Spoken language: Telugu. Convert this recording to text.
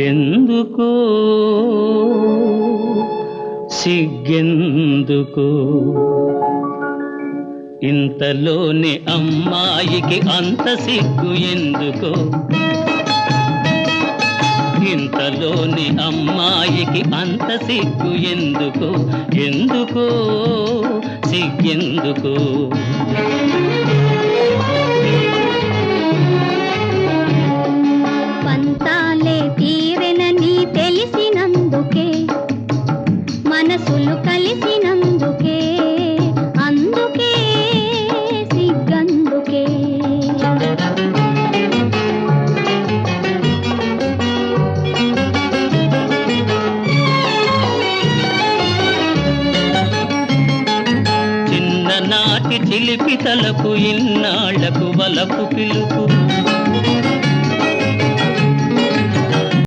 ఎందుకో సిగ్గెందుకో ఇంతలోనే అమ్మాయికి అంత సిగ్గు ఎందుకో ఇంతలోనే అమ్మాయికి అంత సిగ్గు ఎందుకో ఎందుకో సిగ్గెందుకో పంతాలే తీరెనని తెలిసినందుకే మనసులు కలిసినందుకే అందుకే సిగ్గందుకే చిన్ననాటి చిలిపి తలపు ఇన్నాళ్లకు వలపు పిలుపు